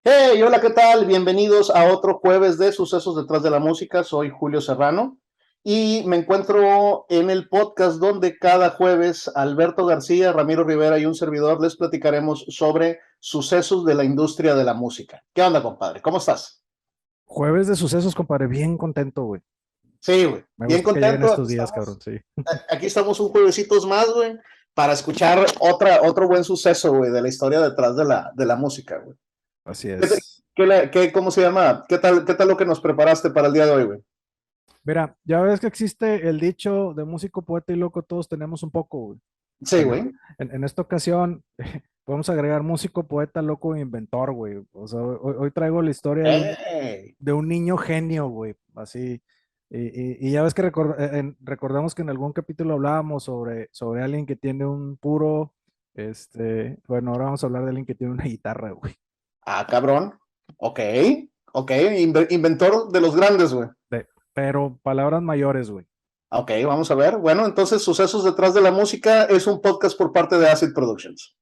Hey, hola, ¿qué tal? Bienvenidos a otro jueves de Sucesos detrás de la música. Soy Julio Serrano y me encuentro en el podcast donde cada jueves Alberto García, Ramiro Rivera y un servidor les platicaremos sobre sucesos de la industria de la música. ¿Qué onda, compadre? ¿Cómo estás? Jueves de sucesos, compadre, bien contento, güey. Sí, güey. Me Bien gusta que lleguen contento. Aquí estos días, estamos. cabrón, sí. Aquí estamos un juevesitos más, güey, para escuchar otro buen suceso, güey, de la historia detrás de la música, güey. Así ¿Qué, es. cómo se llama? ¿Qué tal lo que nos preparaste para el día de hoy, güey? Mira, ya ves que existe el dicho de músico, poeta y loco, todos tenemos un poco, güey. Sí, Bueno, güey. en esta ocasión podemos agregar músico, poeta, loco e inventor, güey. O sea, hoy traigo la historia Ey. de un niño genio, güey. Así. Y ya ves que recordamos que en algún capítulo hablábamos sobre alguien que tiene un puro, bueno, ahora vamos a hablar de alguien que tiene una guitarra, güey. Ah, cabrón. Ok, ok. Inventor de los grandes, güey. Pero palabras mayores, güey. Ok, vamos a ver. Bueno, entonces, Sucesos detrás de la música es un podcast por parte de Acid Productions.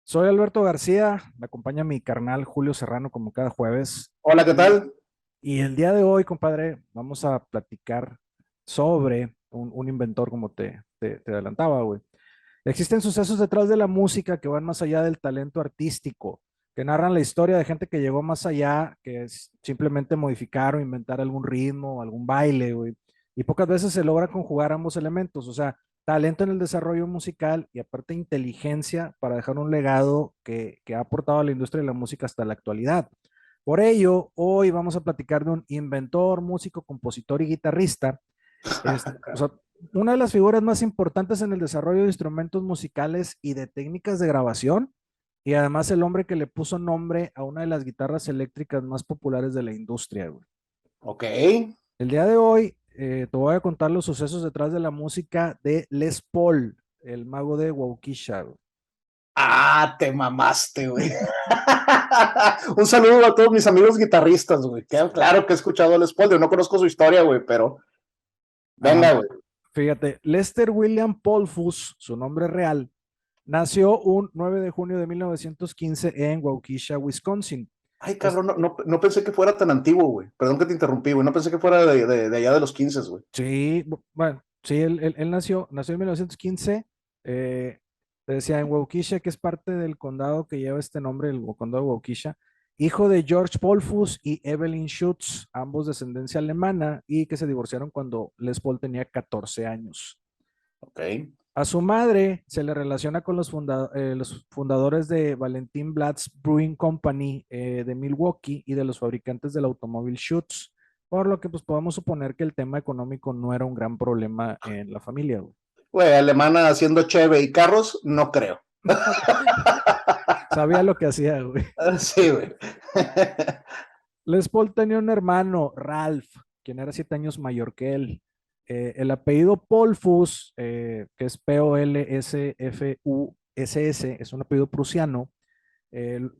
Soy Alberto García, me acompaña mi carnal Julio Serrano como cada jueves. Hola, ¿qué Y, tal? y el día de hoy, compadre, vamos a platicar sobre un inventor, como te adelantaba, güey. Existen sucesos detrás de la música que van más allá del talento artístico, que narran la historia de gente que llegó más allá, que es simplemente modificar o inventar algún ritmo, algún baile, güey. Y pocas veces se logra conjugar ambos elementos, o sea, talento en el desarrollo musical y aparte inteligencia para dejar un legado que ha aportado a la industria de la música hasta la actualidad. Por ello, hoy vamos a platicar de un inventor, músico, compositor y guitarrista. O sea, una de las figuras más importantes en el desarrollo de instrumentos musicales y de técnicas de grabación, y además el hombre que le puso nombre a una de las guitarras eléctricas más populares de la industria, güey. Ok. El día de hoy te voy a contar los sucesos detrás de la música de Les Paul, el mago de Waukesha, güey. Ah, te mamaste, güey. Un saludo a todos mis amigos guitarristas, güey. Claro que he escuchado el spoiler, no conozco su historia, güey, pero Ah, venga, güey. fíjate, Lester William Polfus, su nombre real, nació un 9 de junio de 1915 en Waukesha, Wisconsin. Ay, Es, cabrón, no pensé que fuera tan antiguo, güey. Perdón que te interrumpí, güey. No pensé que fuera de allá de los 15, güey. Sí, bueno, sí, él nació en 1915, te decía en Waukesha, que es parte del condado que lleva este nombre, el condado de Waukesha, hijo de George Polfus y Evelyn Schutz, ambos de ascendencia alemana, y que se divorciaron cuando Les Paul tenía 14 años. Ok. A su madre se le relaciona con los fundadores de Valentin Blatz Brewing Company de Milwaukee y de los fabricantes del automóvil Schutz, por lo que pues podemos suponer que el tema económico no era un gran problema en la familia, güey. Güey, alemana haciendo cheve y carros, no creo. Sabía lo que hacía, güey. Sí, güey. Les Paul tenía un hermano, Ralph, quien era 7 años mayor que él. El apellido Polfus, que es Polsfuss, es un apellido prusiano.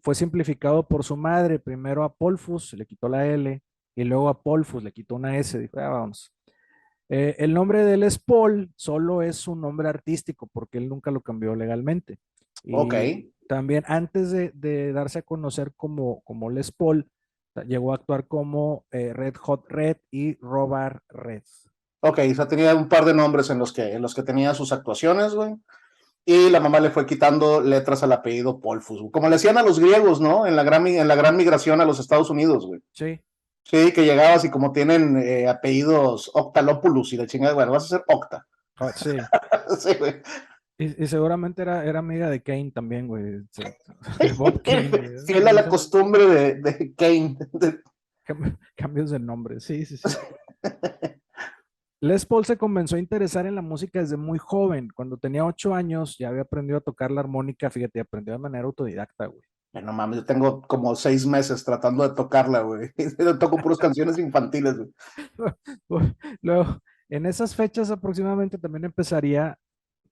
Fue simplificado por su madre, primero a Polfus, le quitó la L, y luego a Polfus, le quitó una S, dijo, ya vamos. El nombre de Les Paul solo es un nombre artístico porque él nunca lo cambió legalmente. Ok. Y también antes de darse a conocer como Les Paul, llegó a actuar como Red Hot Red y Robert Red. Ok, o sea, tenía un par de nombres en los que tenía sus actuaciones, güey. Y la mamá le fue quitando letras al apellido Polfus, güey. Como le hacían a los griegos, ¿no? En la gran migración a los Estados Unidos, güey. Sí, Sí, que llegabas y como tienen apellidos Octalopoulos y la chingada, bueno, vas a ser Octa. sí. Sí, güey. Y seguramente era amiga de Kane también, güey. De Bob Kane, güey. Fiel a la costumbre de Kane. Cambios de nombre, sí, sí, sí. Les Paul se comenzó a interesar en la música desde muy joven. Cuando tenía 8 años ya había aprendido a tocar la armónica, fíjate, aprendió de manera autodidacta, güey. No mames, yo tengo como 6 meses tratando de tocarla, güey. Yo toco puras canciones infantiles, güey. Luego, en esas fechas aproximadamente también empezaría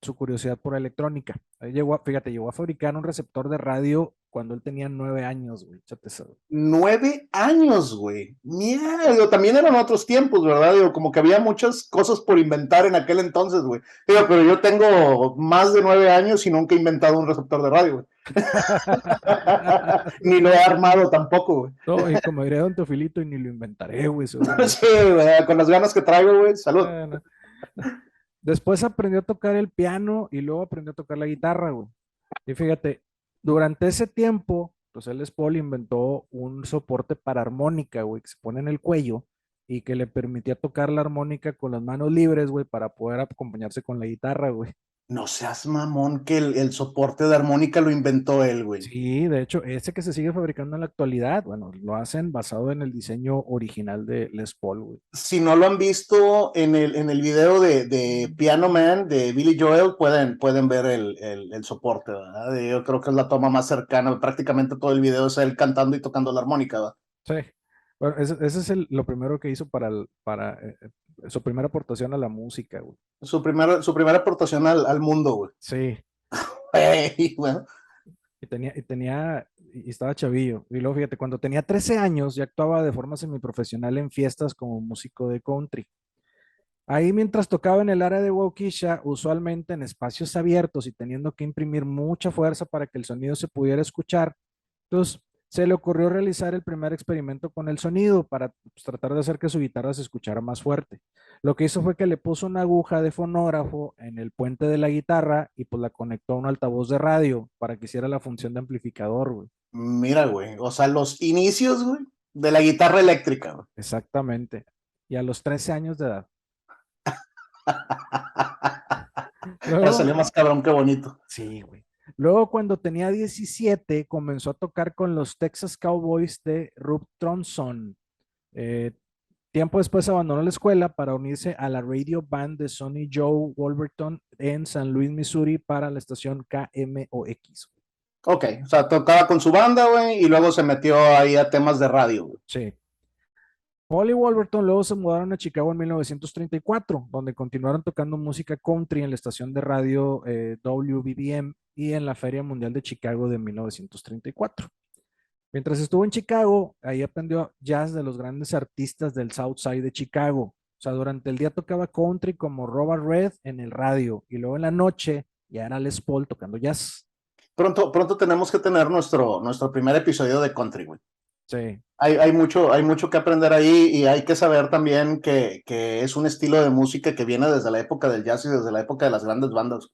su curiosidad por la electrónica. Ahí fíjate, llegó a fabricar un receptor de radio cuando él tenía 9 años, güey. Échate eso. 9 años, güey. Mira, digo, también eran otros tiempos, ¿verdad? Digo, como que había muchas cosas por inventar en aquel entonces, güey. Digo, pero yo tengo más de 9 años y nunca he inventado un receptor de radio, güey. Ni lo he armado tampoco, güey. No, y como diría Don Teofilito, y ni lo inventaré, güey. Sí, güey, con las ganas que traigo, güey. Salud. Bueno. Después aprendió a tocar el piano y luego aprendió a tocar la guitarra, güey. Y fíjate, durante ese tiempo, pues él Les Paul inventó un soporte para armónica, güey, que se pone en el cuello y que le permitía tocar la armónica con las manos libres, güey, para poder acompañarse con la guitarra, güey. No seas mamón que el soporte de armónica lo inventó él, güey. Sí, de hecho, ese que se sigue fabricando en la actualidad, bueno, lo hacen basado en el diseño original de Les Paul, güey. Si no lo han visto en el video de Piano Man de Billy Joel, pueden ver el soporte, ¿verdad? Yo creo que es la toma más cercana. Prácticamente todo el video es él cantando y tocando la armónica, ¿verdad? Sí, bueno, ese es lo primero que hizo su primera aportación a la música, güey. Su primera aportación al mundo, güey. Sí, Hey, bueno. y estaba chavillo. Y luego, fíjate, cuando tenía 13 años ya actuaba de forma semiprofesional en fiestas como músico de country. Ahí mientras tocaba en el área de Waukesha, usualmente en espacios abiertos y teniendo que imprimir mucha fuerza para que el sonido se pudiera escuchar, entonces se le ocurrió realizar el primer experimento con el sonido para pues, tratar de hacer que su guitarra se escuchara más fuerte. Lo que hizo fue que le puso una aguja de fonógrafo en el puente de la guitarra y pues la conectó a un altavoz de radio para que hiciera la función de amplificador, güey. Mira, güey. O sea, los inicios, güey, de la guitarra eléctrica, güey. Exactamente. Y a los 13 años de edad. Pero Luego, salió más cabrón que bonito. sí, güey. Luego, cuando tenía 17, comenzó a tocar con los Texas Cowboys de Rube Tronson. Eh, Tiempo después abandonó la escuela para unirse a la radio band de Sonny Joe Wolverton en San Luis, Missouri, para la estación KMOX. Ok, o sea, tocaba con su banda, güey, y luego se metió ahí a temas de radio, güey. Sí. Paul y Wolverton luego se mudaron a Chicago en 1934, donde continuaron tocando música country en la estación de radio WBBM y en la Feria Mundial de Chicago de 1934. Mientras estuvo en Chicago, ahí aprendió jazz de los grandes artistas del South Side de Chicago. O sea, durante el día tocaba country como Robert Red en el radio y luego en la noche ya era Les Paul tocando jazz. Pronto tenemos que tener nuestro primer episodio de country, güey. Sí, Hay mucho que aprender ahí y hay que saber también que es un estilo de música que viene desde la época del jazz y desde la época de las grandes bandas.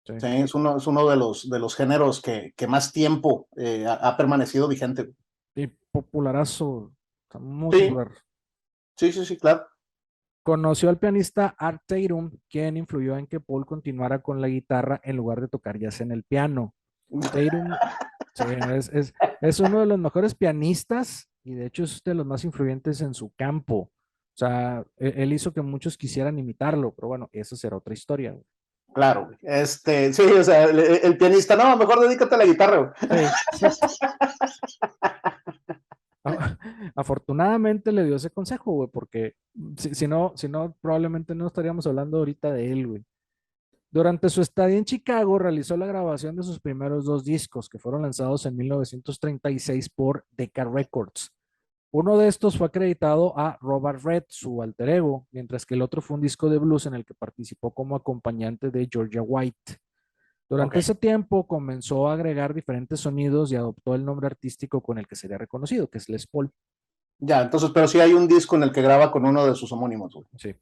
sí. Sí, es uno de los géneros que más tiempo ha permanecido vigente. Y popularazo, está muy Sí, popular. sí, sí, sí, claro. Conoció al pianista Art Tatum, quien influyó en que Paul continuara con la guitarra en lugar de tocar jazz en el piano. Tatum, sí, es uno de los mejores pianistas y de hecho es de los más influyentes en su campo. O sea, él hizo que muchos quisieran imitarlo, pero bueno, eso será otra historia, güey. Claro, güey. Sí, o sea, el pianista, no, mejor dedícate a la guitarra, güey. Sí, exacto. Afortunadamente le dio ese consejo, güey, porque si no, probablemente no estaríamos hablando ahorita de él, güey. Durante su estadía en Chicago, realizó la grabación de sus primeros dos discos, que fueron lanzados en 1936 por Decca Records. Uno de estos fue acreditado a Robert Red, su alter ego, mientras que el otro fue un disco de blues en el que participó como acompañante de Georgia White. Durante Ok. ese tiempo comenzó a agregar diferentes sonidos y adoptó el nombre artístico con el que sería reconocido, que es Les Paul. Ya, entonces, pero sí hay un disco en el que graba con uno de sus homónimos, güey. Sí.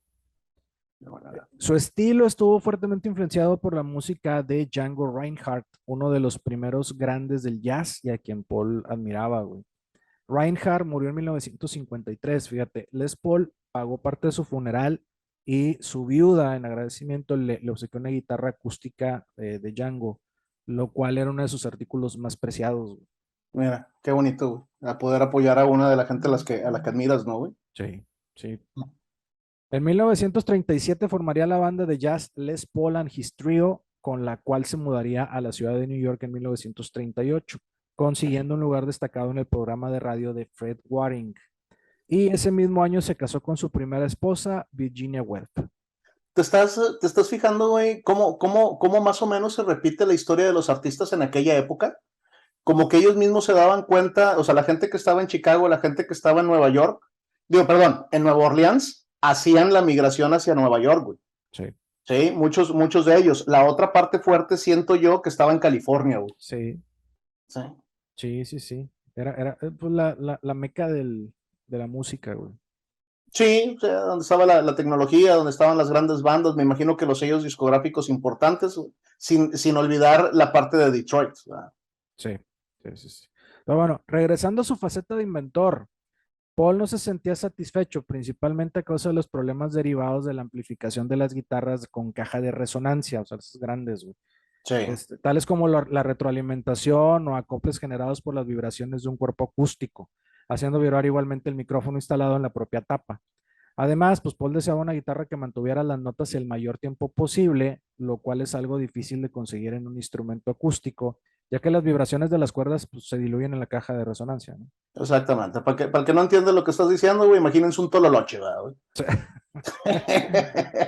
Su estilo estuvo fuertemente influenciado por la música de Django Reinhardt, uno de los primeros grandes del jazz y a quien Paul admiraba, güey. Reinhardt murió en 1953, fíjate. Les Paul pagó parte de su funeral y su viuda, en agradecimiento, le obsequió una guitarra acústica de Django, lo cual era uno de sus artículos más preciados, güey. Mira, qué bonito, güey. A poder apoyar a una de la gente a la que admiras, ¿no, güey? Sí, sí. En 1937 formaría la banda de jazz Les Paul and His Trio, con la cual se mudaría a la ciudad de New York en 1938, consiguiendo un lugar destacado en el programa de radio de Fred Waring. Y ese mismo año se casó con su primera esposa, Virginia Webb. te estás fijando, güey, cómo más o menos se repite la historia de los artistas en aquella época? Como que ellos mismos se daban cuenta, o sea, la gente que estaba en Chicago, la gente que estaba en Nueva York, digo, perdón, en Nueva Orleans, hacían la migración hacia Nueva York, güey. Sí, Sí, muchos de ellos. La otra parte fuerte siento yo que estaba en California, güey. sí, Sí. sí, sí, sí. Era pues, la meca de la música, güey. Sí, o sea, donde estaba la tecnología, donde estaban las grandes bandas, me imagino que los sellos discográficos importantes, sin olvidar la parte de Detroit. ¿Verdad? Sí, sí, sí, sí. Pero bueno, regresando a su faceta de inventor, Paul no se sentía satisfecho, principalmente a causa de los problemas derivados de la amplificación de las guitarras con caja de resonancia, o sea, esas grandes, güey. Sí, Tales como la retroalimentación o acoples generados por las vibraciones de un cuerpo acústico, haciendo vibrar igualmente el micrófono instalado en la propia tapa. Además, pues Paul deseaba una guitarra que mantuviera las notas el mayor tiempo posible, lo cual es algo difícil de conseguir en un instrumento acústico, ya que las vibraciones de las cuerdas pues, se diluyen en la caja de resonancia, ¿no? exactamente. Para el que no entiende lo que estás diciendo, güey, imagínense un tololoche, ¿verdad, güey?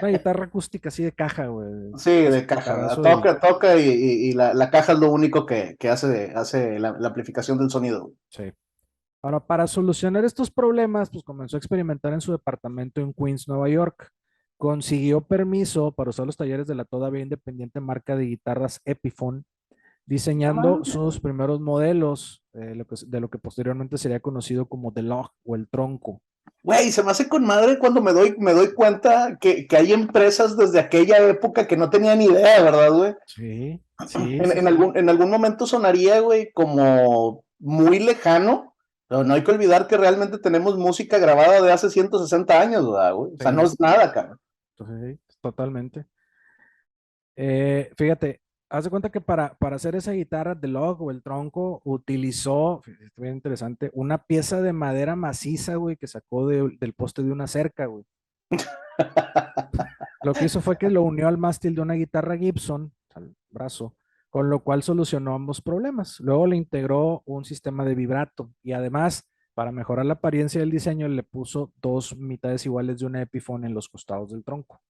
Una guitarra acústica así de caja, güey. Sí, Es de un caja, ¿verdad? guitarazo y Toca y la caja es lo único que hace la amplificación del sonido, güey. sí. Ahora, para solucionar estos problemas, pues comenzó a experimentar en su departamento en Queens, Nueva York. Consiguió permiso para usar los talleres de la todavía independiente marca de guitarras Epiphone, diseñando sus primeros modelos, de lo que posteriormente sería conocido como The Log o el tronco. Güey, se me hace con madre cuando me doy cuenta que hay empresas desde aquella época que no tenía ni idea, ¿verdad, güey? Sí, sí, sí, sí. En algún momento sonaría, güey, como muy lejano, pero no hay que olvidar que realmente tenemos música grabada de hace 160 años, ¿verdad, güey? O sea, no Sí, es nada, cabrón. sí, totalmente. Fíjate, haz de cuenta que para hacer esa guitarra de log o el tronco, utilizó, fíjate, está bien interesante, una pieza de madera maciza, güey, que sacó del poste de una cerca, güey. Lo que hizo fue que lo unió al mástil de una guitarra Gibson, al brazo, con lo cual solucionó ambos problemas. Luego le integró un sistema de vibrato y además, para mejorar la apariencia del diseño, le puso dos mitades iguales de una Epiphone en los costados del tronco.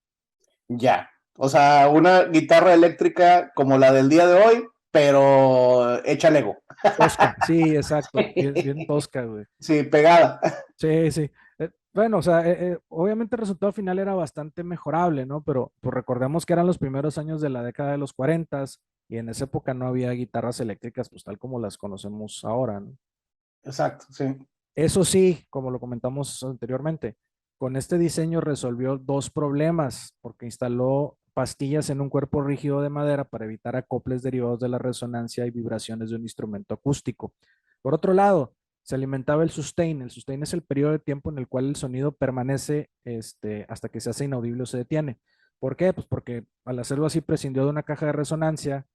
Ya. O sea, una guitarra eléctrica como la del día de hoy, pero hecha Lego. Tosca, sí, exacto, bien, bien tosca, güey. Sí, pegada. Sí, sí. Bueno, o sea, obviamente el resultado final era bastante mejorable, ¿no? Pero pues recordemos que eran los primeros años de la década de los 40 y en esa época no había guitarras eléctricas, pues tal como las conocemos ahora, ¿no? Exacto, sí. Eso sí, como lo comentamos anteriormente, con este diseño resolvió dos problemas, porque instaló pastillas en un cuerpo rígido de madera para evitar acoples derivados de la resonancia y vibraciones de un instrumento acústico. Por otro lado, se alimentaba el sustain. El sustain es el periodo de tiempo en el cual el sonido permanece hasta que se hace inaudible o se detiene. ¿Por qué? Pues porque al hacerlo así prescindió de una caja de resonancia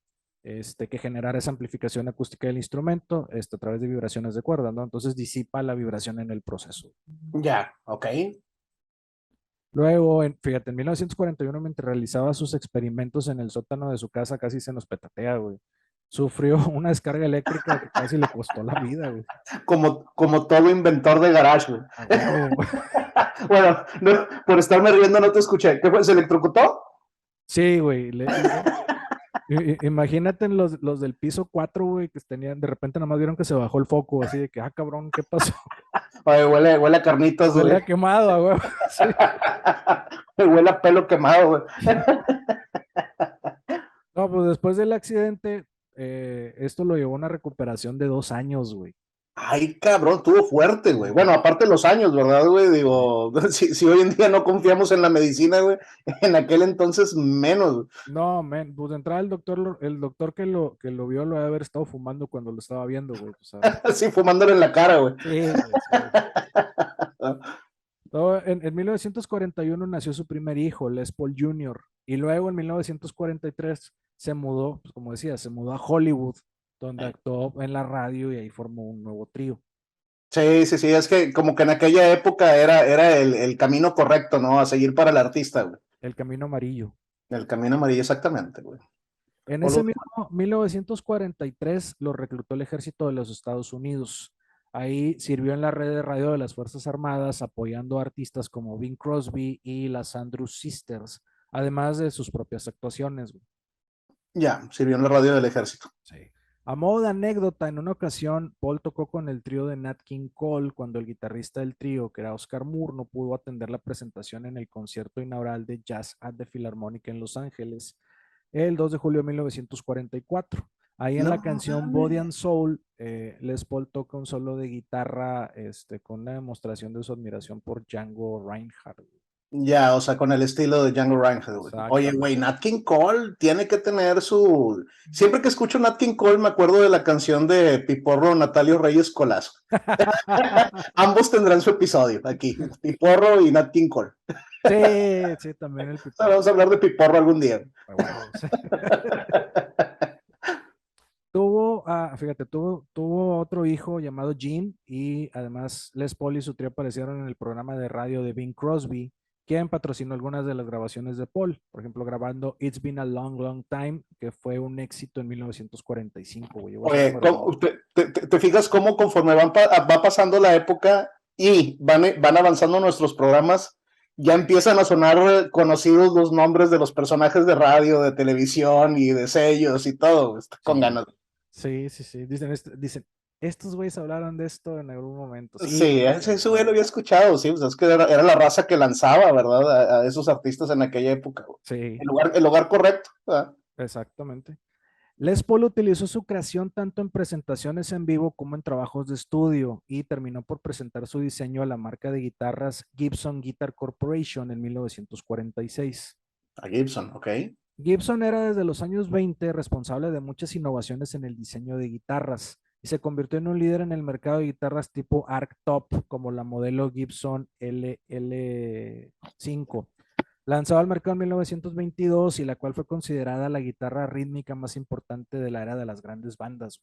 que generara esa amplificación acústica del instrumento a través de vibraciones de cuerda, ¿no? Entonces disipa la vibración en el proceso. Ya, ok. Luego, fíjate, en 1941, mientras realizaba sus experimentos en el sótano de su casa, casi se nos petatea, güey. Sufrió una descarga eléctrica que casi le costó la vida, güey. Como todo inventor de garage, güey. A huevo. Bueno, no, por estarme riendo no te escuché. ¿Qué fue? ¿Se electrocutó? Sí, güey. Imagínate los del piso 4, güey, que tenían, de repente nada más vieron que se bajó el foco, así de que, ah, cabrón, ¿qué pasó? Oye, huele a carnitas, Huele güey. a quemado, a huevo. Sí. Huele a pelo quemado, güey. No, pues después del accidente, esto lo llevó a una recuperación de 2 años, güey. Ay, cabrón, estuvo fuerte, güey. Bueno, aparte los años, ¿verdad, güey? Sí. Digo, si hoy en día no confiamos en la medicina, güey, en aquel entonces menos, güey. No, men, pues de entrada el doctor que lo vio lo debe haber estado fumando cuando lo estaba viendo, güey. O sea, Así fumándole en la cara, güey. sí, güey, sí. En 1941 nació su primer hijo, Les Paul Jr., y luego en 1943 se mudó, pues como decía, se mudó a Hollywood, donde actuó en la radio y ahí formó un nuevo trío, Sí, es que como que en aquella época era el camino correcto, ¿no? A seguir para el artista, güey. El Camino Amarillo. El camino amarillo, exactamente, güey. En O ese lo- mismo 1943 lo reclutó el ejército de los Estados Unidos. Ahí sirvió en la red de radio de las Fuerzas Armadas, apoyando a artistas como Bing Crosby y las Andrews Sisters, además de sus propias actuaciones, güey. Ya, sirvió en la radio del ejército. Sí. A modo de anécdota, en una ocasión, Paul tocó con el trío de Nat King Cole cuando el guitarrista del trío, que era Oscar Moore, no pudo atender la presentación en el concierto inaugural de Jazz at the Philharmonic en Los Ángeles el 2 de julio de 1944. Ahí en No la canción Body and mames. Soul, Les Paul toca un solo de guitarra con una demostración de su admiración por Django Reinhardt. Ya, o sea, con el estilo de Django Reinhardt, güey. Oye, Exactamente. güey, Nat King Cole tiene que tener su... Siempre que escucho Nat King Cole me acuerdo de la canción de Piporro Natalio Reyes Colazo. Ambos tendrán su episodio aquí, Piporro y Nat King Cole. Sí, sí, también el O sea, Piporro. vamos a hablar de Piporro algún día. A huevos. Fíjate, tuvo otro hijo llamado Gene y además Les Paul y su trío aparecieron en el programa de radio de Bing Crosby, quien patrocinó algunas de las grabaciones de Paul, por ejemplo, grabando It's Been a Long, Long Time, que fue un éxito en 1945, güey, llegó a ser Oye, número uno. ¿te fijas cómo conforme va pasando la época y van avanzando nuestros programas, ya empiezan a sonar conocidos los nombres de los personajes de radio, de televisión y de sellos y todo? Está con Sí, ganas. sí, sí, sí. Dicen, estos güeyes hablaron de esto en algún momento. Sí, Sí, güey, ese güey lo no. había escuchado, sí, pues es que era la raza que lanzaba, ¿verdad? A esos artistas en aquella época, güey. Sí, El lugar correcto, ¿verdad? exactamente. Les Paul utilizó su creación tanto en presentaciones en vivo como en trabajos de estudio y terminó por presentar su diseño a la marca de guitarras Gibson Guitar Corporation en 1946. A Gibson, ok. Gibson era desde los años 20 responsable de muchas innovaciones en el diseño de guitarras y se convirtió en un líder en el mercado de guitarras tipo Arc Top, como la modelo Gibson LL5, lanzada al mercado en 1922 y la cual fue considerada la guitarra rítmica más importante de la era de las grandes bandas.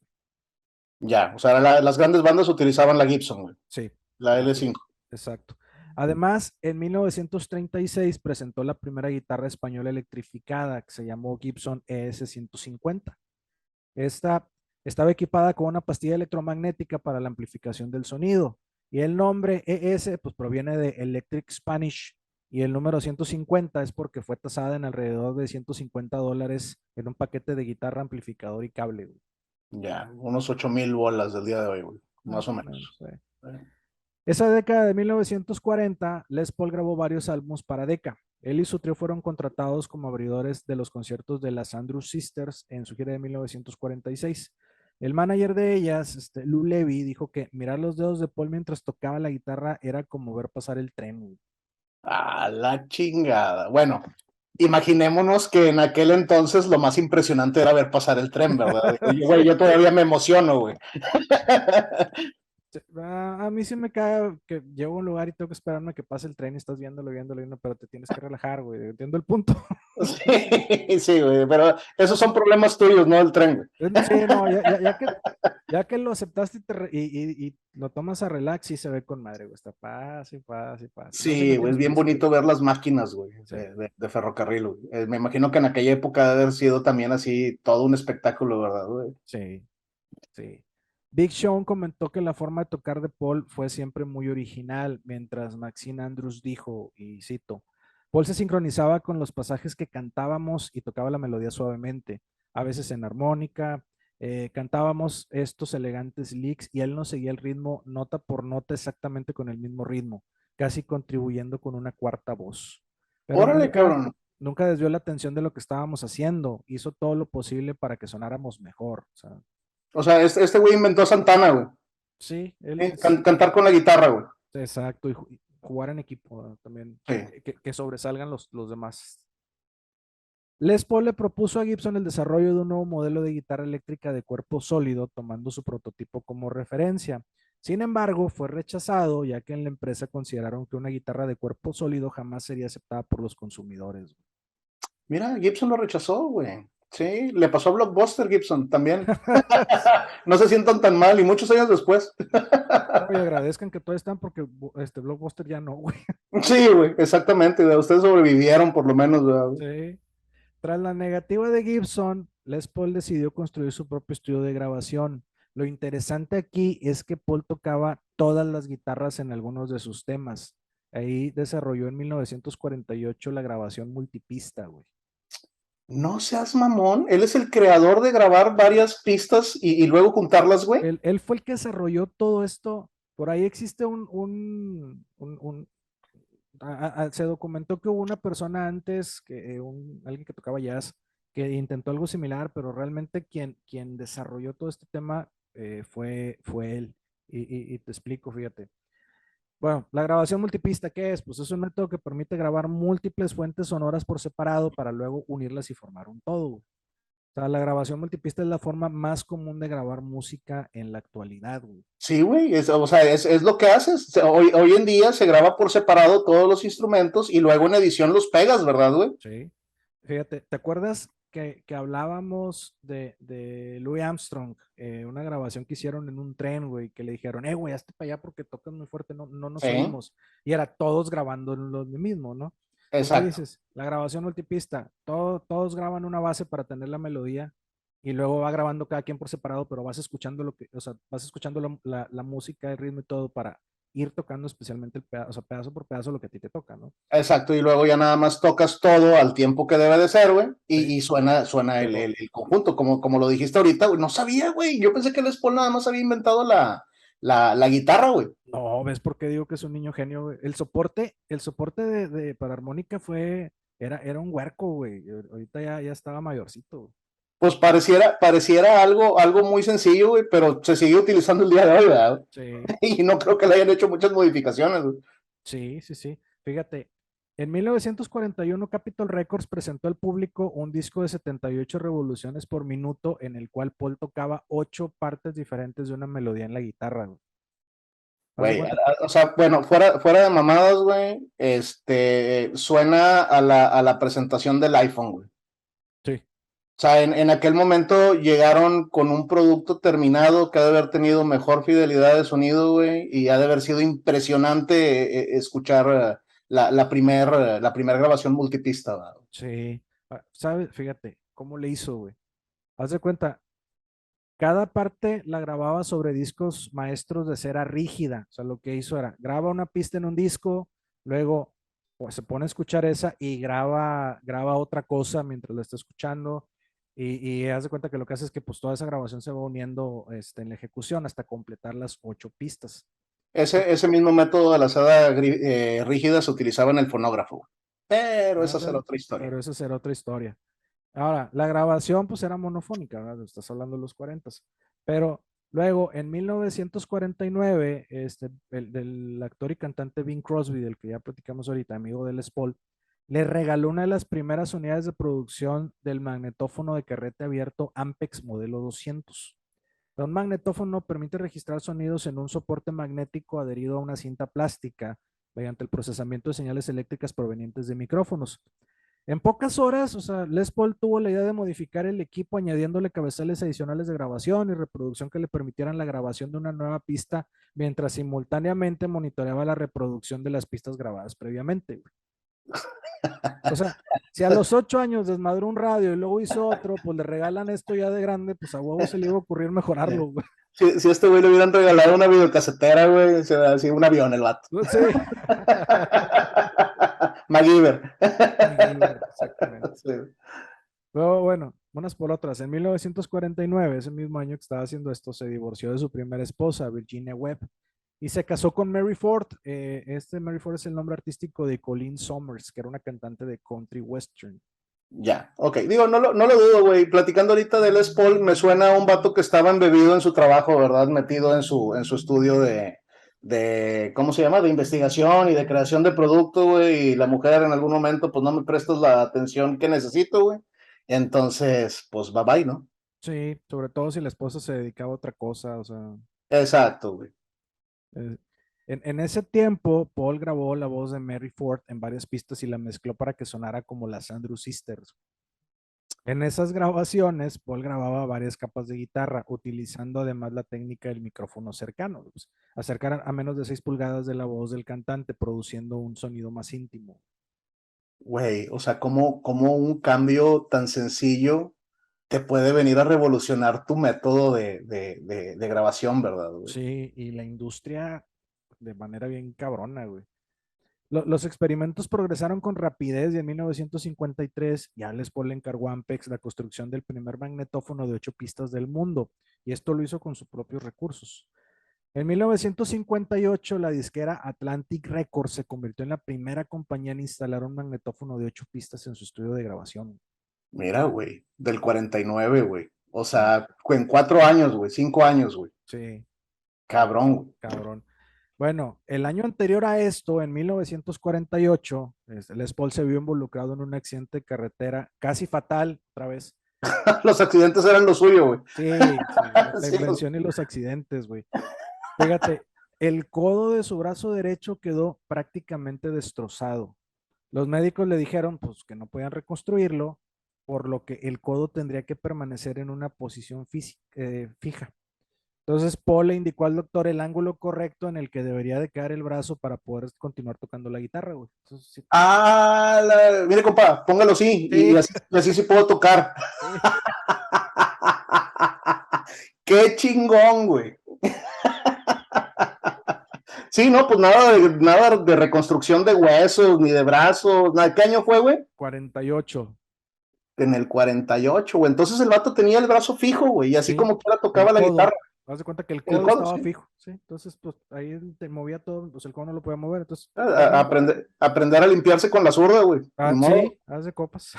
Ya, o sea, las grandes bandas utilizaban la Gibson, güey, Sí, la L5. exacto. Además, en 1936 presentó la primera guitarra española electrificada que se llamó Gibson ES-150. Esta estaba equipada con una pastilla electromagnética para la amplificación del sonido y el nombre ES pues proviene de Electric Spanish y el número 150 es porque fue tasada en alrededor de $150 en un paquete de guitarra, amplificador y cable, güey. Ya, unos 8,000 bolas del día de hoy, güey, más Más o o menos. menos. Esa década de 1940, Les Paul grabó varios álbumes para Decca. Él y su trío fueron contratados como abridores de los conciertos de las Andrews Sisters en su gira de 1946. El manager de ellas, Lou Levy, dijo que mirar los dedos de Paul mientras tocaba la guitarra era como ver pasar el tren. A la chingada. Bueno, imaginémonos que en aquel entonces lo más impresionante era ver pasar el tren, ¿verdad? Güey, yo Sí. todavía me emociono, güey. Sí, a mí sí me cae que llego a un lugar y tengo que esperarme a que pase el tren y estás viéndolo, pero te tienes que relajar, güey. Entiendo el punto. Sí, sí, güey, pero esos son problemas tuyos, no del tren, güey. Sí, no, ya que lo aceptaste y lo tomas a relax y se ve con madre, güey. Está paz y paz y paz. Más si no Sí, güey, es tienes bien prisa. bonito ver las máquinas, güey, Sí, de ferrocarril, güey. Me imagino que en aquella época debe haber sido también así todo un espectáculo, ¿verdad, güey? sí, sí. Big Sean comentó que la forma de tocar de Paul fue siempre muy original, mientras Maxine Andrews dijo, y cito, Paul se sincronizaba con los pasajes que cantábamos y tocaba la melodía suavemente, a veces en armónica, cantábamos estos elegantes licks y él nos seguía el ritmo nota por nota exactamente con el mismo ritmo, casi contribuyendo con una cuarta voz. Pero Órale, nunca, cabrón. nunca desvió la atención de lo que estábamos haciendo, hizo todo lo posible para que sonáramos mejor. O sea, O sea, este güey inventó Santana, güey. sí, él Sí, es cantar con la guitarra, güey. exacto, y jugar en equipo también, Sí. que sobresalgan los demás. Les Paul le propuso a Gibson el desarrollo de un nuevo modelo de guitarra eléctrica de cuerpo sólido, tomando su prototipo como referencia. Sin embargo, fue rechazado, ya que en la empresa consideraron que una guitarra de cuerpo sólido jamás sería aceptada por los consumidores. Mira, Gibson lo rechazó, güey. Sí, le pasó a Blockbuster Gibson también. No se sientan tan mal y muchos años después. No, y agradezcan que todavía están porque este Blockbuster ya no, güey. Sí, güey, exactamente. Ustedes sobrevivieron por lo menos, ¿verdad? Sí. Tras la negativa de Gibson, Les Paul decidió construir su propio estudio de grabación. Lo interesante aquí es que Paul tocaba todas las guitarras en algunos de sus temas. Ahí desarrolló en 1948 la grabación multipista, güey. No seas mamón. Él es el creador de grabar varias pistas y luego juntarlas, güey. Él fue el que desarrolló todo esto. Por ahí existe se documentó que hubo una persona antes, alguien que tocaba jazz, que intentó algo similar, pero realmente quien desarrolló todo este tema fue él. Y te explico, fíjate. Bueno, la grabación multipista, ¿qué es? Pues es un método que permite grabar múltiples fuentes sonoras por separado para luego unirlas y formar un todo. O sea, la grabación multipista es la forma más común de grabar música en la actualidad, güey. Sí, güey, o sea, es lo que haces. O sea, hoy en día se graba por separado todos los instrumentos y luego en edición los pegas, ¿verdad, güey? Sí. Fíjate, ¿te acuerdas que hablábamos de Louis Armstrong? Una grabación que hicieron en un tren, güey, que le dijeron, güey, hazte para allá porque tocas muy fuerte, no nos Sí, oímos. Y era todos grabando lo mismo, ¿no? Pues ¿qué exacto. dices? La grabación multipista, todos graban una base para tener la melodía y luego va grabando cada quien por separado, pero vas escuchando o sea, vas escuchando la música, el ritmo y todo para ir tocando especialmente o sea, pedazo por pedazo lo que a ti te toca, ¿no? Exacto, y luego ya nada más tocas todo al tiempo que debe de ser, güey, Sí. y suena Pero el conjunto, como lo dijiste ahorita, güey, no sabía, güey, yo pensé que Les Paul nada más había inventado la guitarra, güey. no, ¿ves por qué digo que es un niño genio, güey? El soporte para armónica era un huerco, güey. Ahorita ya estaba mayorcito, güey. Pues pareciera algo muy sencillo, güey, pero se sigue utilizando el día de hoy, ¿verdad? Sí, Y no creo que le hayan hecho muchas modificaciones, güey. sí, sí, sí. Fíjate, en 1941 Capitol Records presentó al público un disco de 78 revoluciones por minuto en el cual Paul tocaba 8 partes diferentes de una melodía en la guitarra, güey. ¿Haz de Güey, cuenta? o sea, bueno, fuera de mamadas, güey, suena a la presentación del iPhone, güey. Sí. O sea, en aquel momento llegaron con un producto terminado que ha de haber tenido mejor fidelidad de sonido, güey, y ha de haber sido impresionante escuchar la primer grabación multipista, güey. Sí. ¿Sabes? Fíjate, ¿cómo le hizo, güey? Haz de cuenta, cada parte la grababa sobre discos maestros de cera rígida. O sea, lo que hizo era, graba una pista en un disco, luego pues, se pone a escuchar esa y graba otra cosa mientras la está escuchando. Y haz de cuenta que lo que hace es que pues toda esa grabación se va uniendo en la ejecución hasta completar las 8 pistas. Ese mismo método de la seda rígida se utilizaba en el fonógrafo, güey. Pero esa será Ándale, otra historia. pero esa será otra historia. Ahora, la grabación pues era monofónica, ¿verdad? Estás hablando de los 40, pero luego en 1949, del actor y cantante Bing Crosby, del que ya platicamos ahorita, amigo de Les Paul, le regaló una de las primeras unidades de producción del magnetófono de carrete abierto Ampex modelo 200. Un magnetófono permite registrar sonidos en un soporte magnético adherido a una cinta plástica mediante el procesamiento de señales eléctricas provenientes de micrófonos. En pocas horas, o sea, Les Paul tuvo la idea de modificar el equipo añadiéndole cabezales adicionales de grabación y reproducción que le permitieran la grabación de una nueva pista mientras simultáneamente monitoreaba la reproducción de las pistas grabadas previamente. O sea, si a los 8 años desmadró un radio y luego hizo otro, pues le regalan esto ya de grande, pues a huevo se le iba a ocurrir mejorarlo, güey. Si a este güey le hubieran regalado una videocasetera, güey, se da así un avión el vato. Sí. MacGyver. MacGyver, exactamente. Sí. Pero bueno, unas por otras. En 1949, ese mismo año que estaba haciendo esto, se divorció de su primera esposa, Virginia Webb, y se casó con Mary Ford. Mary Ford es el nombre artístico de Colleen Summers, que era una cantante de country western. Ya, ok. Digo, no lo dudo, güey. Platicando ahorita de Les Paul, me suena a un vato que estaba embebido en su trabajo, ¿verdad? Metido en su estudio ¿cómo se llama? De investigación y de creación de producto, güey. Y la mujer en algún momento, pues no me prestas la atención que necesito, güey. Entonces, pues bye bye, ¿no? Sí, sobre todo si la esposa se dedicaba a otra cosa, o sea, Exacto, güey. eh, en ese tiempo, Paul grabó la voz de Mary Ford en varias pistas y la mezcló para que sonara como las Andrew Sisters. En esas grabaciones, Paul grababa varias capas de guitarra, utilizando además la técnica del micrófono cercano, pues, acercar a menos de 6 pulgadas de la voz del cantante, produciendo un sonido más íntimo. Güey, o sea, ¿cómo un cambio tan sencillo te puede venir a revolucionar tu método de grabación, ¿verdad, güey? Sí, y la industria de manera bien cabrona, güey. Los experimentos progresaron con rapidez y en 1953 ya Les Paul le encargó a Ampex la construcción del primer magnetófono de 8 pistas del mundo, y esto lo hizo con sus propios recursos. En 1958, la disquera Atlantic Records se convirtió en la primera compañía en instalar un magnetófono de 8 pistas en su estudio de grabación. Mira, güey, del 49, güey. O Sí, sea, en 4 años, güey, 5 años, güey. sí, Cabrón, güey. cabrón. Bueno, el año anterior a esto, en 1948, Les Paul se vio involucrado en un accidente de carretera casi fatal, otra vez. Los accidentes eran lo suyo, güey. Sí, sí, la Sí, invención y los accidentes, güey. Fíjate, el codo de su brazo derecho quedó prácticamente destrozado. Los médicos le dijeron pues que no podían reconstruirlo, por lo que el codo tendría que permanecer en una posición fija. Entonces Paul le indicó al doctor el ángulo correcto en el que debería de quedar el brazo para poder continuar tocando la guitarra, güey. Entonces, sí, mire, compa, póngalo así y sí, así sí puedo tocar. sí. Qué chingón, güey. Sí, no, pues nada de reconstrucción de huesos ni de brazos. Nada. ¿Qué año fue, güey? 48. En el 48, güey. Entonces el vato tenía el brazo fijo, güey, y así Sí, como quiera el tocaba la codo. guitarra. Haz de cuenta que el El codo codo, estaba sí. fijo, ¿sí? Entonces, pues ahí te movía todo, pues el codo no lo podía mover, entonces, Aprender a limpiarse con la zurda, güey. Ni modo. sí, haz de copas.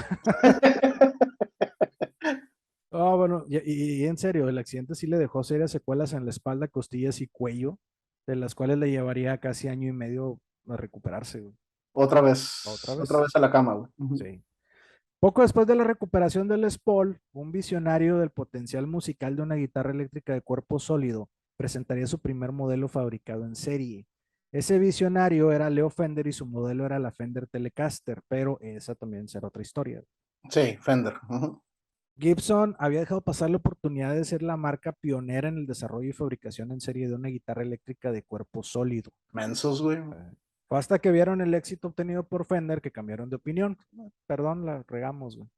Ah, bueno, y en serio, el accidente sí le dejó serias secuelas en la espalda, costillas y cuello, de las cuales le llevaría casi año y medio a recuperarse, güey. Otra Otra vez, vez a la cama, güey. sí. Poco después de la recuperación del Les Paul, un visionario del potencial musical de una guitarra eléctrica de cuerpo sólido presentaría su primer modelo fabricado en serie. Ese visionario era Leo Fender y su modelo era la Fender Telecaster, pero esa también será otra historia. Sí, Fender. Gibson había dejado pasar la oportunidad de ser la marca pionera en el desarrollo y fabricación en serie de una guitarra eléctrica de cuerpo sólido. Mensos, güey. Fue hasta que vieron el éxito obtenido por Fender que cambiaron de opinión. Perdón, la regamos, güey.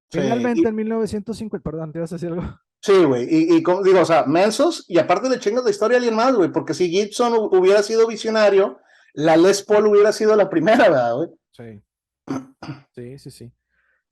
Sí, Finalmente, en 1950, perdón, ¿te ibas a decir algo? sí, güey. Y como digo, o sea, mensos, y aparte le chingas la historia a alguien más, güey, porque si Gibson hubiera sido visionario, la Les Paul hubiera sido la primera, ¿verdad, güey? Sí, sí, sí, sí.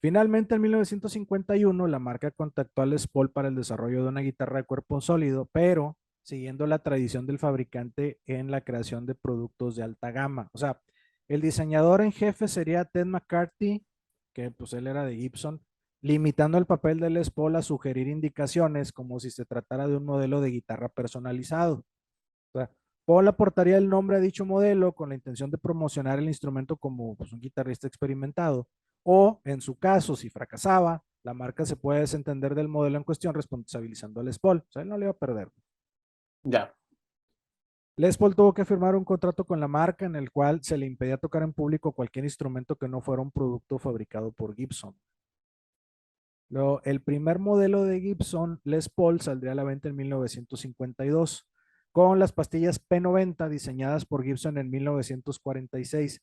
Finalmente, en 1951, la marca contactó a Les Paul para el desarrollo de una guitarra de cuerpo sólido, pero siguiendo la tradición del fabricante en la creación de productos de alta gama. O sea, el diseñador en jefe sería Ted McCarthy, que pues él era de Gibson, limitando el papel de Les Paul a sugerir indicaciones como si se tratara de un modelo de guitarra personalizado. O sea, Paul aportaría el nombre a dicho modelo con la intención de promocionar el instrumento como pues, un guitarrista experimentado, o en su caso, si fracasaba, la marca se puede desentender del modelo en cuestión responsabilizando a Les Paul. O sea, él no le iba a perder. Ya. Les Paul tuvo que firmar un contrato con la marca en el cual se le impedía tocar en público cualquier instrumento que no fuera un producto fabricado por Gibson. Luego, el primer modelo de Gibson Les Paul saldría a la venta en 1952 con las pastillas P90 diseñadas por Gibson en 1946.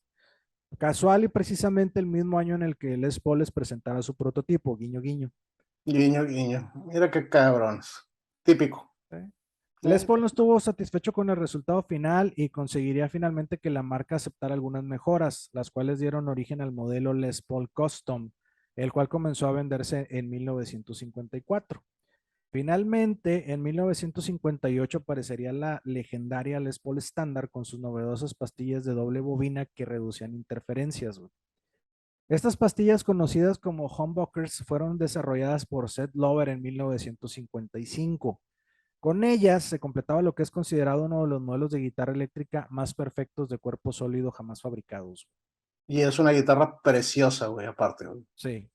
Casual y precisamente el mismo año en el que Les Paul les presentara su prototipo, guiño guiño. Guiño, guiño. Mira qué cabrones. Típico. ¿Sí? Les ¿Eh? Paul no estuvo satisfecho con el resultado final y conseguiría finalmente que la marca aceptara algunas mejoras, las cuales dieron origen al modelo Les Paul Custom, el cual comenzó a venderse en 1954. Finalmente, en 1958 aparecería la legendaria Les Paul Standard con sus novedosas pastillas de doble bobina que reducían interferencias. Estas pastillas conocidas como humbuckers fueron desarrolladas por Seth Lover en 1955. Con ellas se completaba lo que es considerado uno de los modelos de guitarra eléctrica más perfectos de cuerpo sólido jamás fabricados. Y es una guitarra preciosa, güey, aparte, güey. Sí.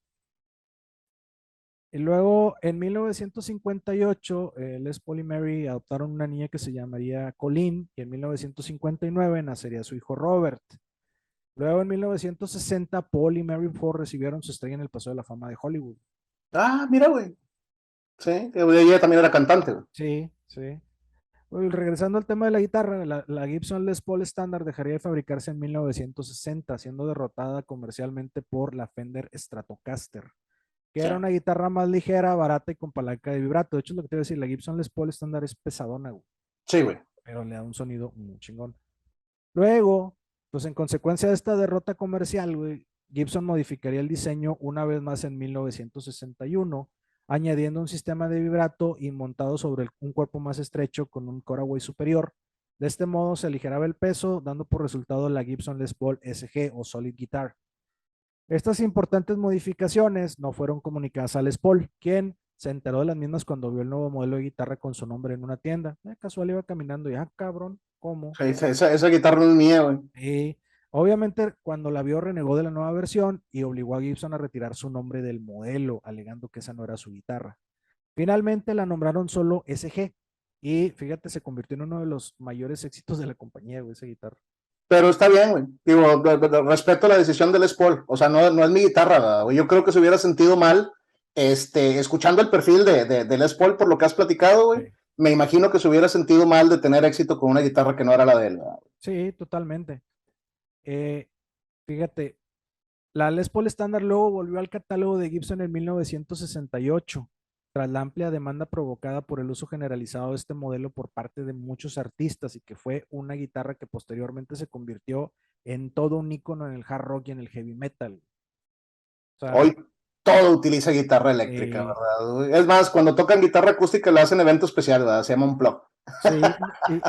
Y luego, en 1958, Les Paul y Mary adoptaron una niña que se llamaría Colleen, y en 1959 nacería su hijo Robert. Luego, en 1960, Paul y Mary Ford recibieron su estrella en el Paseo de la Fama de Hollywood. Mira, güey. Sí, ella también era cantante, güey. Sí, sí. Bueno, regresando al tema de la guitarra, la Gibson Les Paul Standard dejaría de fabricarse en 1960, siendo derrotada comercialmente por la Fender Stratocaster, que Sí, era una guitarra más ligera, barata y con palanca de vibrato. De hecho, es lo que te iba a decir, la Gibson Les Paul Standard es pesadona, güey, sí, güey. pero le da un sonido muy chingón. Luego, Pues en consecuencia de esta derrota comercial, güey, Gibson modificaría el diseño una vez más en 1961, añadiendo un sistema de vibrato y montado sobre un cuerpo más estrecho con un Cutaway superior. De este modo se aligeraba el peso, dando por resultado la Gibson Les Paul SG o Solid Guitar. Estas importantes modificaciones no fueron comunicadas a Les Paul, quien se enteró de las mismas cuando vio el nuevo modelo de guitarra con su nombre en una tienda. Casual iba caminando y, cabrón, ¿cómo? Sí, esa guitarra no es mía, güey. Y obviamente cuando la vio renegó de la nueva versión y obligó a Gibson a retirar su nombre del modelo, alegando que esa no era su guitarra. Finalmente la nombraron solo SG y fíjate, se convirtió en uno de los mayores éxitos de la compañía, güey, esa guitarra. Pero está bien, güey. Digo, respeto la decisión del Les Paul. O sea, no es mi guitarra, güey. Yo creo que se hubiera sentido mal, escuchando el perfil de Les Paul por lo que has platicado, güey. Sí. Me imagino que se hubiera sentido mal de tener éxito con una guitarra que no era la de él, ¿verdad? Sí, totalmente. Eh, Fíjate, la Les Paul estándar luego volvió al catálogo de Gibson en 1968, tras la amplia demanda provocada por el uso generalizado de este modelo por parte de muchos artistas y que fue una guitarra que posteriormente se convirtió en todo un ícono en el hard rock y en el heavy metal. O sea, Hoy todo utiliza guitarra eléctrica, sí, ¿verdad? Es más, cuando tocan guitarra acústica le hacen evento especial, ¿verdad? Se llama un plug. sí,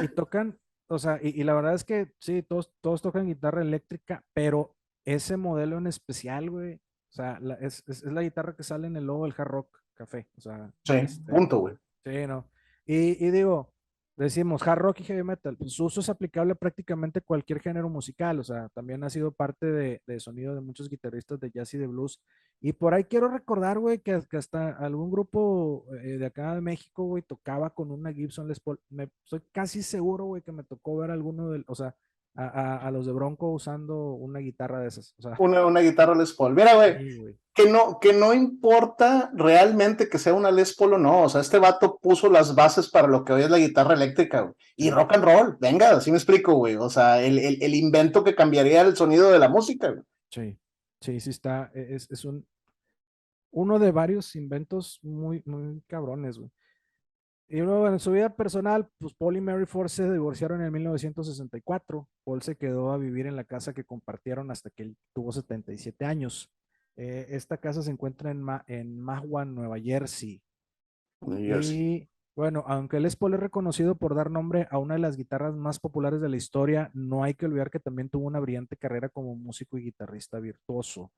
y tocan, o sea, y la verdad es que sí, todos tocan guitarra eléctrica, pero ese modelo en especial, güey, o sea, es la guitarra que sale en el logo del Hard Rock Café, o sea, Sí, punto, güey. sí, no. Y digo, decimos hard rock y heavy metal, pues su uso es aplicable a prácticamente cualquier género musical, o sea, también ha sido parte de sonido de muchos guitarristas de jazz y de blues. Y por ahí quiero recordar, güey, que hasta algún grupo de acá de México, güey, tocaba con una Gibson Les Paul. Estoy casi seguro, güey, que me tocó ver alguno de, o sea, a los de Bronco usando una guitarra de esas, o sea, Una guitarra Les Paul. Mira, güey, sí, güey. que no importa realmente que sea una Les Paul o no. O sea, este vato puso las bases para lo que hoy es la guitarra eléctrica, güey. Y Sí, rock and roll, venga, así me explico, güey. O sea, el invento que cambiaría el sonido de la música, güey. sí, sí, sí está, es uno de varios inventos muy, muy cabrones, güey. Y luego en su vida personal, pues Paul y Mary Ford se divorciaron en 1964. Paul se quedó a vivir en la casa que compartieron hasta que él tuvo 77 años. Esta casa se encuentra en Mahwah, Nueva Jersey. New Jersey. Y bueno, aunque Les Paul es reconocido por dar nombre a una de las guitarras más populares de la historia, no hay que olvidar que también tuvo una brillante carrera como músico y guitarrista virtuoso.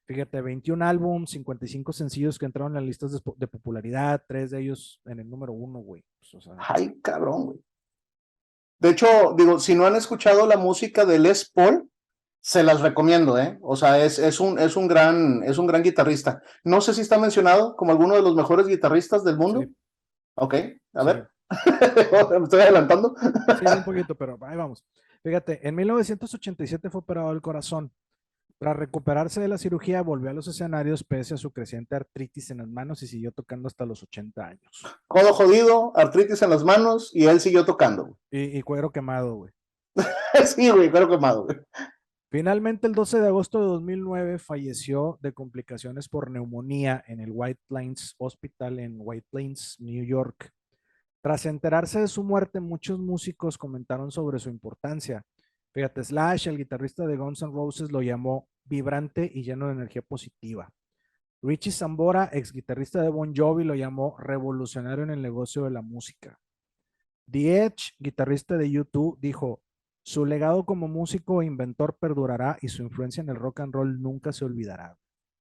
Fíjate, 21 álbumes, 55 sencillos que entraron en las listas de popularidad, tres de ellos en el número uno, güey. Pues, o sea, Ay, cabrón, güey. De hecho, digo, si no han escuchado la música de Les Paul, se las recomiendo, ¿eh? O sea, es un gran guitarrista. No sé si está mencionado como alguno de los mejores guitarristas del mundo. sí, Ok, a sí, ver. Me estoy adelantando. sí, un poquito, pero ahí vamos. Fíjate, en 1987 fue operado del corazón. Tras recuperarse de la cirugía, volvió a los escenarios pese a su creciente artritis en las manos y siguió tocando hasta los 80 años. Codo jodido, artritis en las manos y él siguió tocando. Y cuero quemado, güey. Sí, güey, claro quemado, güey. Finalmente, el 12 de agosto de 2009 falleció de complicaciones por neumonía en el White Plains Hospital en White Plains, New York. Tras enterarse de su muerte, muchos músicos comentaron sobre su importancia. Fíjate, Slash, el guitarrista de Guns N' Roses, lo llamó vibrante y lleno de energía positiva. Richie Sambora, ex guitarrista de Bon Jovi, lo llamó revolucionario en el negocio de la música. The Edge, guitarrista de U2, dijo, su legado como músico e inventor perdurará y su influencia en el rock and roll nunca se olvidará.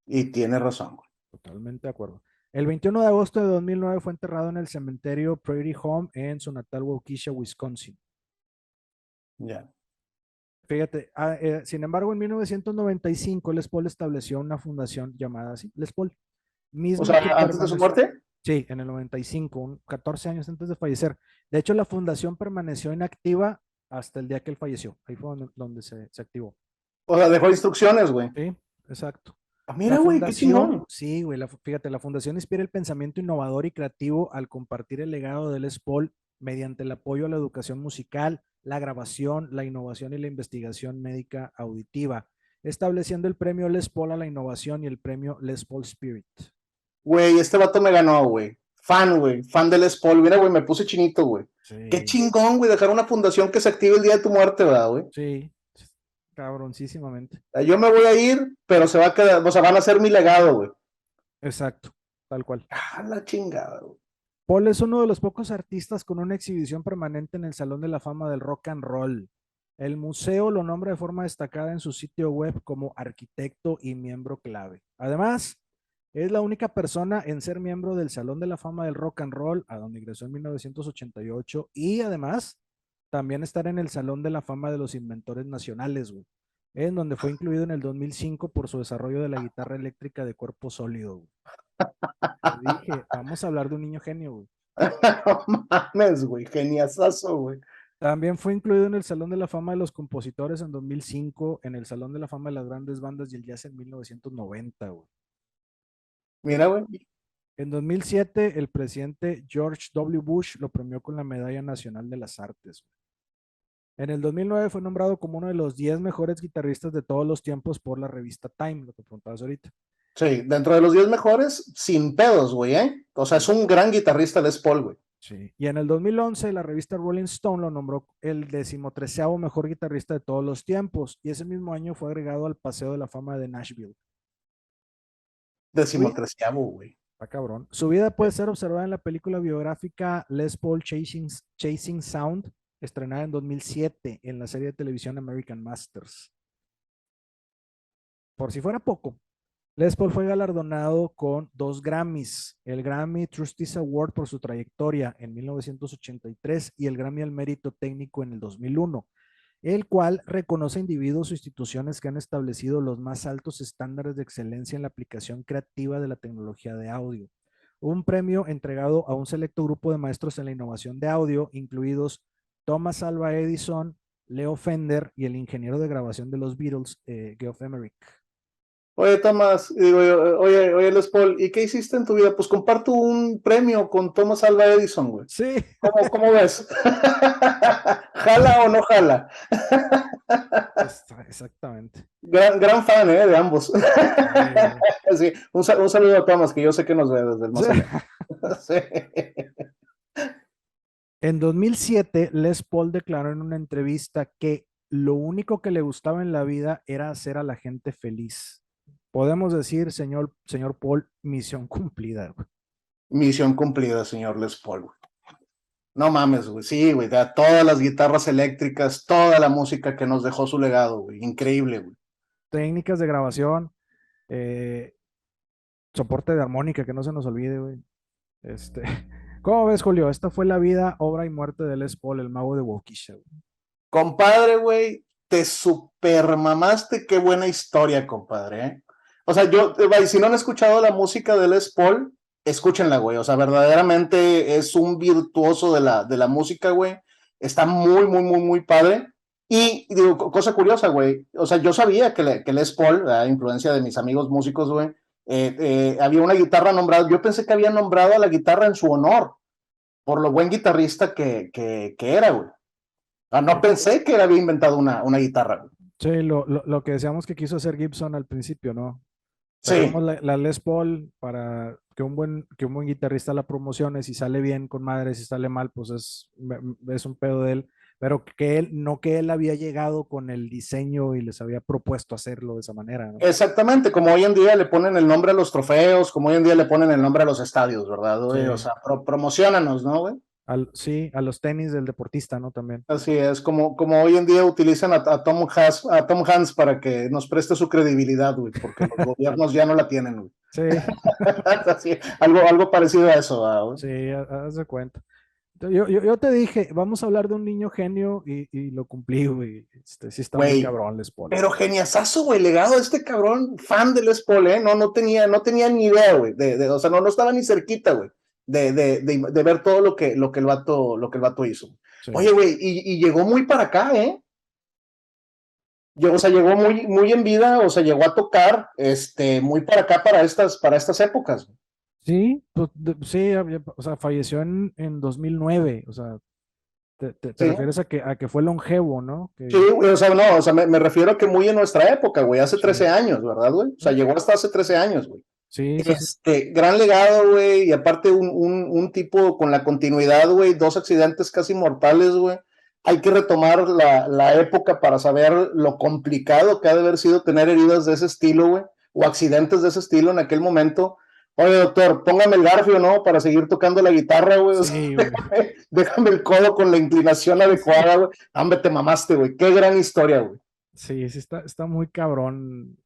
Y tiene razón, güey. Totalmente de acuerdo. El 21 de agosto de 2009 fue enterrado en el cementerio Prairie Home en su natal Waukesha, Wisconsin. Ya. Fíjate, sin embargo, en 1995 Les Paul estableció una fundación llamada así, Les Paul, O misma sea, que antes de su permaneció, muerte. sí, en el 95, 14 años antes de fallecer. De hecho, la fundación permaneció inactiva hasta el día que él falleció. Ahí fue donde se activó. O sea, dejó instrucciones, güey. Sí, exacto. Ah, La mira, güey, qué fundación, chingón. sí, güey, fíjate, la fundación inspira el pensamiento innovador y creativo al compartir el legado de Les Paul mediante el apoyo a la educación musical, la grabación, la innovación y la investigación médica auditiva, estableciendo el premio Les Paul a la innovación y el premio Les Paul Spirit. Güey, este vato me ganó, güey. Fan, güey. Fan de Les Paul. Mira, güey, me puse chinito, güey. Qué Sí, chingón, güey, dejar una fundación que se active el día de tu muerte, ¿verdad, güey? sí. cabroncísimamente. Yo me voy a ir, pero se va a quedar, o sea, van a ser mi legado, güey. Exacto, tal cual. Ah, la chingada, güey. Paul es uno de los pocos artistas con una exhibición permanente en el Salón de la Fama del Rock and Roll. El museo lo nombra de forma destacada en su sitio web como arquitecto y miembro clave. Además, es la única persona en ser miembro del Salón de la Fama del Rock and Roll, a donde ingresó en 1988, y además también estar en el Salón de la Fama de los Inventores Nacionales, güey, en donde fue incluido en el 2005 por su desarrollo de la guitarra eléctrica de cuerpo sólido, güey. Te dije, vamos a hablar de un niño genio, güey. No mames, güey, geniazazo, güey. También fue incluido en el Salón de la Fama de los Compositores en 2005, en el Salón de la Fama de las Grandes Bandas y el Jazz en 1990, güey. Mira, güey. En 2007, el presidente George W. Bush lo premió con la Medalla Nacional de las Artes, güey. En el 2009 fue nombrado como uno de los 10 mejores guitarristas de todos los tiempos por la revista Time, lo que preguntabas ahorita. Sí, dentro de los 10 mejores, sin pedos, güey, ¿eh? O sea, es un gran guitarrista Les Paul, güey. Sí. Y en el 2011, la revista Rolling Stone lo nombró el 13º mejor guitarrista de todos los tiempos. Y ese mismo año fue agregado al Paseo de la Fama de Nashville. 13º, güey. Está cabrón. Su vida puede ser observada en la película biográfica Les Paul Chasing Sound, estrenada en 2007 en la serie de televisión American Masters. Por si fuera poco, Les Paul fue galardonado con 2 Grammys, el Grammy Trustees Award por su trayectoria en 1983 y el Grammy al Mérito Técnico en el 2001, el cual reconoce individuos o instituciones que han establecido los más altos estándares de excelencia en la aplicación creativa de la tecnología de audio. Un premio entregado a un selecto grupo de maestros en la innovación de audio, incluidos Thomas Alva Edison, Leo Fender y el ingeniero de grabación de los Beatles, Geoff Emerick. Oye, Tomás, digo, oye, Les Paul, ¿y qué hiciste en tu vida? Pues comparto un premio con Thomas Alva Edison, güey. Sí. ¿Cómo ves? ¿Jala o no jala? Exactamente. Gran fan, de ambos. Sí, un saludo a Tomás, que yo sé que nos ve desde el más allá. Sí. En 2007, Les Paul declaró en una entrevista que lo único que le gustaba en la vida era hacer a la gente feliz. Podemos decir, señor Paul, misión cumplida, güey. Misión cumplida, señor Les Paul, güey. No mames, güey. Sí, güey. Todas las guitarras eléctricas, toda la música que nos dejó su legado, güey. Increíble, güey. Técnicas de grabación, soporte de armónica, que no se nos olvide, güey. ¿Cómo ves, Julio? Esta fue la vida, obra y muerte de Les Paul, el mago de Waukesha, güey. Compadre, güey, te super mamaste. Qué buena historia, compadre, ¿eh? O sea, si no han escuchado la música de Les Paul, escúchenla, güey. O sea, verdaderamente es un virtuoso de la música, güey. Está muy, muy, muy, muy padre. Y digo, cosa curiosa, güey. O sea, yo sabía que Les Paul, a influencia de mis amigos músicos, güey, había una guitarra nombrada. Yo pensé que había nombrado a la guitarra en su honor, por lo buen guitarrista que era, güey. No pensé que él había inventado una guitarra, güey. Sí, lo que decíamos que quiso hacer Gibson al principio, ¿no? Sí. Sacamos la Les Paul para que un buen guitarrista la promocione. Si sale bien, con madre; si sale mal, pues es un pedo de él. Pero no que él había llegado con el diseño y les había propuesto hacerlo de esa manera, ¿no? Exactamente, como hoy en día le ponen el nombre a los trofeos, como hoy en día le ponen el nombre a los estadios, ¿verdad, güey? Sí. O sea, promocionanos, ¿no, güey? Sí, a los tenis del deportista, ¿no? También. Así es, como hoy en día utilizan a Tom Hanks para que nos preste su credibilidad, güey, porque los gobiernos ya no la tienen, güey. Sí. Así, algo parecido a eso, güey. Sí, haz de cuenta. Yo te dije, vamos a hablar de un niño genio y lo cumplí, güey. Sí está muy cabrón, Les Paul. Pero geniazazo, güey, legado de este cabrón, fan de Les Paul, ¿eh? No tenía ni idea, güey, o sea, no estaba ni cerquita, güey, de ver todo lo que el vato hizo. Sí. Oye, güey, y llegó muy para acá, ¿eh? O sea, llegó muy, muy en vida, o sea, llegó a tocar, muy para acá, para estas épocas. Sí, pues, sí, o sea, falleció en 2009, o sea, te ¿Sí? refieres a que fue longevo, ¿no? Sí, güey, o sea, no, o sea, me refiero a que muy en nuestra época, güey, hace 13 años, ¿verdad, güey? O sea, llegó hasta hace 13 años, güey. Sí, Gran legado, güey, y aparte un tipo con la continuidad, güey, 2 accidentes casi mortales, güey. hay que retomar la época para saber lo complicado que ha de haber sido tener heridas de ese estilo, güey, o accidentes de ese estilo en aquel momento. Oye, doctor, póngame el garfio, ¿no? Para seguir tocando la guitarra, güey. O sea, Sí, güey. déjame el codo con la inclinación adecuada, güey. Hombre, te mamaste, güey. Qué gran historia, güey. Sí, sí, está muy cabrón.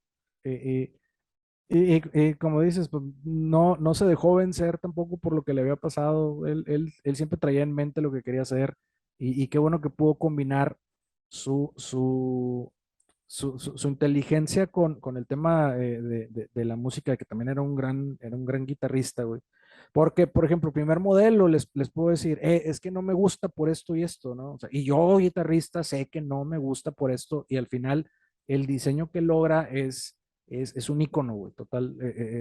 Como dices, pues no se dejó vencer tampoco por lo que le había pasado. Él siempre traía en mente lo que quería hacer y qué bueno que pudo combinar su, su, su inteligencia con el tema de la música, que también era un gran guitarrista, güey. Porque, por ejemplo, primer modelo, les puedo decir, es que no me gusta por esto y esto, ¿no? O sea, y yo, guitarrista, sé que no me gusta por esto, y al final el diseño que logra es un icono, güey, total,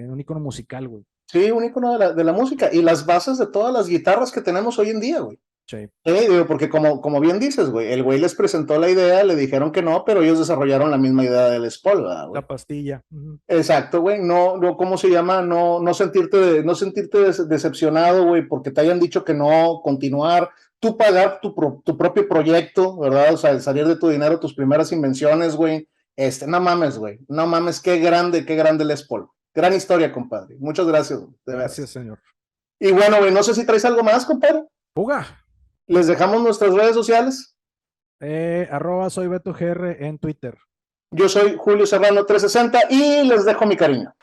un icono musical, güey. Sí, un icono de la música y las bases de todas las guitarras que tenemos hoy en día, güey. Sí, Digo, porque como bien dices, güey, el güey les presentó la idea, le dijeron que no, pero ellos desarrollaron la misma idea de Les Paul, ¿verdad, la güey? pastilla. Ujú. Exacto, güey, no, ¿cómo se llama? No sentirte decepcionado, güey, porque te hayan dicho que no, continuar, tú pagar tu propio proyecto, ¿verdad? O sea, salir de tu dinero, tus primeras invenciones, güey. No mames, güey, no mames, qué grande Les Paul. Gran historia, compadre. Muchas gracias, güey, de Gracias, veras. señor. Y bueno, güey, no sé si traes algo más, compadre. Puga. Les dejamos nuestras redes sociales. Arroba soy Beto GR en Twitter. Yo soy Julio Serrano 360 y les dejo mi cariño.